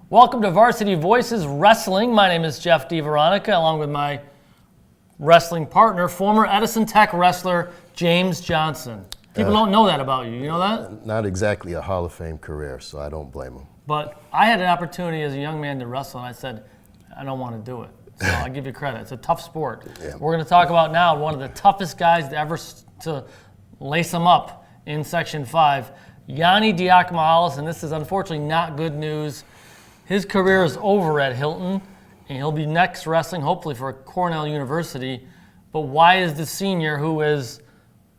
Welcome to Varsity Voices Wrestling. My name is Jeff DiVeronica, along with my wrestling partner, former Edison Tech wrestler, James Johnson. People don't know that about you. You know that? Not exactly a Hall of Fame career, so I don't blame him. But I had an opportunity as a young man to wrestle, and I said, I don't want to do it. So I'll give you credit. It's a tough sport. Yeah. We're going to talk about now one of the toughest guys to ever to lace him up in Section 5, Yianni Diakomihalis, and this is unfortunately not good news. His career is over at Hilton, and he'll be next wrestling, hopefully, for Cornell University. But why is the senior, who is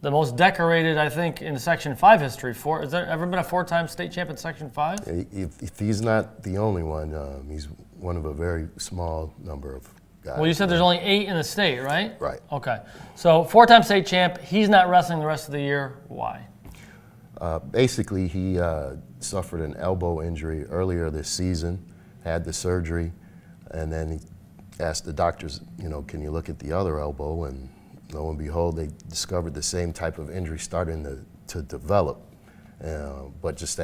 the most decorated, I think, in Section 5 history, has there ever been a four-time state champ in Section 5? If he's not the only one, he's one of a very small number of guys. Well, you said there's only 8 in the state, right? Right. Okay. So four-time state champ, he's not wrestling the rest of the year. Why? Basically, he suffered an elbow injury earlier this season, had the surgery, and then he asked the doctors, can you look at the other elbow? And lo and behold, they discovered the same type of injury starting to develop, but just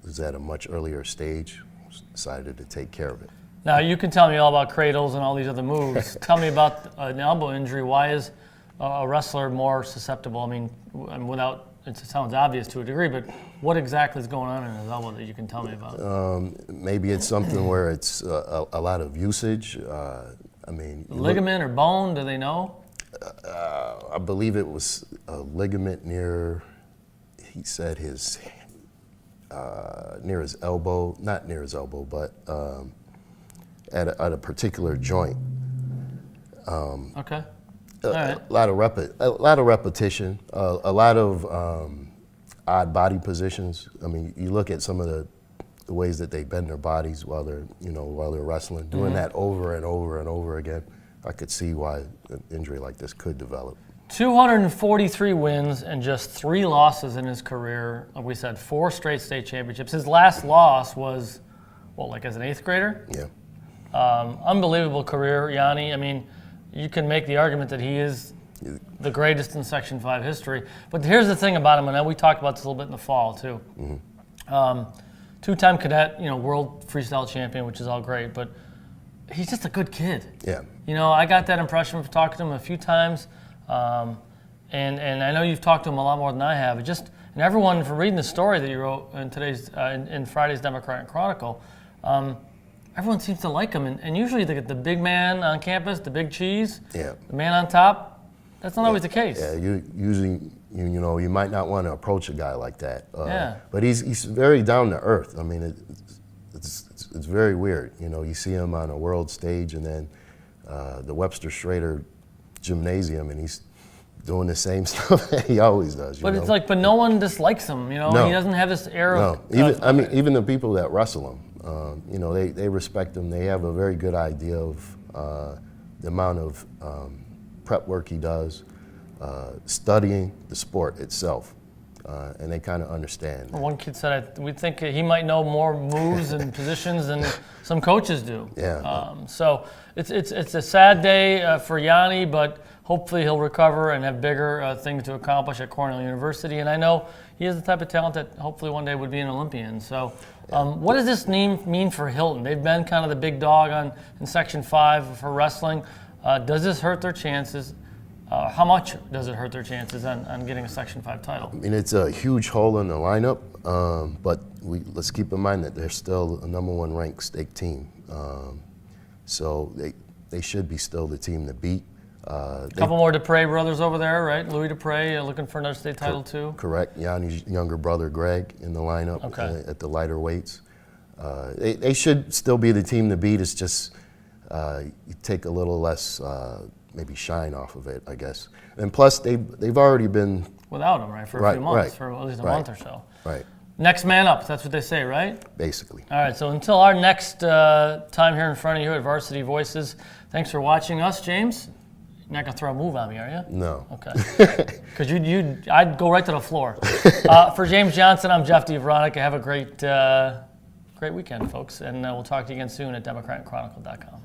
was at a much earlier stage. Decided to take care of it. Now, you can tell me all about cradles and all these other moves. Tell me about an elbow injury. Why is a wrestler more susceptible? I mean, it sounds obvious to a degree, but what exactly is going on in his elbow that you can tell me about? Maybe it's something where it's a lot of usage. Ligament or bone, do they know? I believe it was a ligament near, he said near his elbow, not near his elbow, but at a particular joint. Okay. A lot of repetition, a lot of odd body positions. I mean, you look at some of the ways that they bend their bodies while they're wrestling, doing that over and over and over again. I could see why an injury like this could develop. 243 wins and just 3 losses in his career. Like we said, 4 straight state championships. His last loss was, as an 8th grader? Yeah. Unbelievable career, Yianni. I mean, you can make the argument that he is the greatest in Section 5 history. But here's the thing about him, and we talked about this a little bit in the fall, too. Mm-hmm. 2-time cadet, world freestyle champion, which is all great, but he's just a good kid. Yeah. I got that impression of talking to him a few times, and I know you've talked to him a lot more than I have. And everyone, from reading the story that you wrote in today's in Friday's Democrat Chronicle, everyone seems to like him. And usually they get the big man on campus, the big cheese, the man on top. That's not always the case. Yeah, you might not want to approach a guy like that. But he's very down to earth. I mean, it's very weird. You see him on a world stage, and then the Webster Schrader Gymnasium, and he's doing the same stuff that he always does. But it's but no one dislikes him. No. He doesn't have this air of. Even the people that wrestle him, they respect him. They have a very good idea of the amount of prep work he does, studying the sport itself. And they kind of understand. One kid said, we think he might know more moves and positions than some coaches do. Yeah. So it's a sad day for Yianni, but hopefully he'll recover and have bigger things to accomplish at Cornell University. And I know he has the type of talent that hopefully one day would be an Olympian. So what does this mean for Hilton? They've been kind of the big dog in Section 5 for wrestling. Does this hurt their chances? How much does it hurt their chances on getting a Section 5 title? I mean, it's a huge hole in the lineup, but let's keep in mind that they're still a #1 ranked state team. So they should be still the team to beat. A couple more Dupre brothers over there, right? Louis Dupre looking for another state title too? Correct. Yanni's younger brother, Greg, in the lineup at the lighter weights. They should still be the team to beat. It's just you take a little less maybe shine off of it, I guess. And plus, they've already been without him, right, for a few months, for at least a month or so. Right. Next man up, that's what they say, right? Basically. All right, so until our next time here in front of you at Varsity Voices, thanks for watching us, James. You're not going to throw a move on me, are you? No. Okay. Because I'd go right to the floor. For James Johnson, I'm Jeff DiVeronica. Have a great weekend, folks, and we'll talk to you again soon at DemocratChronicle.com.